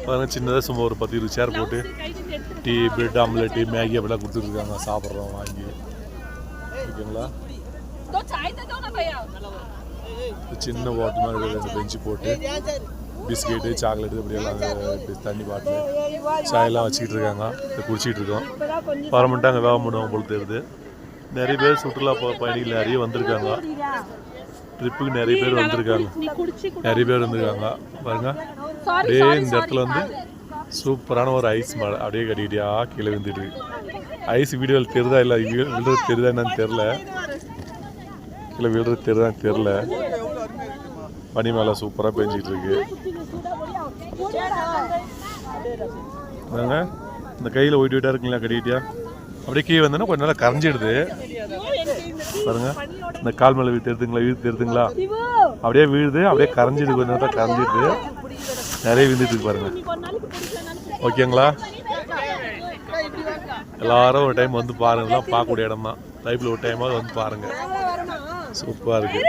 பாருங்கள் சின்னதாக சும்மா ஒரு 10-20 சேர் போட்டு டீ பிரெட் ஆம்லெட்டு மேகி அப்படிலாம் கொடுத்துட்ருக்காங்க சாப்பிட்றோம் வாங்கி ஓகேங்களா. சின்ன பாட்டில் மாதிரி 2 பெஞ்சு போட்டு பிஸ்கெட்டு சாக்லேட்டு இப்படியெல்லாம் தண்ணி பாட்டில் சாயெல்லாம் வச்சுக்கிட்டு இருக்காங்க. இதை குடிச்சிக்கிட்டு இருக்கோம். பரமட்டு அங்கே வேகம் பண்ணுவாங்க போல் தெரியுது. நிறைய பேர் சுற்றுலா பயணிகள் நிறைய வந்திருக்காங்க. ட்ரிப்புக்கு நிறைய பேர் வந்திருக்காங்க பாருங்க. அப்படியே இந்த இடத்துல வந்து சூப்பரான ஒரு ஐஸ் மழை அப்படியே கட்டிக்கிட்டியா கீழே விழுந்துட்டு ஐஸ் வீடியோவில் தெரியுதா இல்லை விழுறது தெரியுதா என்னன்னு தெரில. கீழே விழுறது தெரியுதான்னு தெரில. பனி மேலே சூப்பராக பெஞ்சிட்டு இருக்கு. இந்த கையில் ஒயிட் இருக்குங்களா கட்டிக்கிட்டியா அப்படியே கீழே வந்தோன்னா கொஞ்சம் நல்லா கரைஞ்சிடுது பாருங்க. இந்த கால் மேலே தெரியுதுங்களா அப்படியே விழுது அப்படியே கரைஞ்சிடுது. கொஞ்சம் நேரம் கரைஞ்சிடுது நிறைய விழுந்துட்டு இருக்கு பாருங்க. ஓகேங்களா. எல்லாரும் ஒரு டைம் வந்து பாருங்கலாம். பார்க்கக்கூடிய இடம் தான். லைஃப்பில் ஒரு டைமாவது வந்து பாருங்கள். சூப்பராக இருக்குது.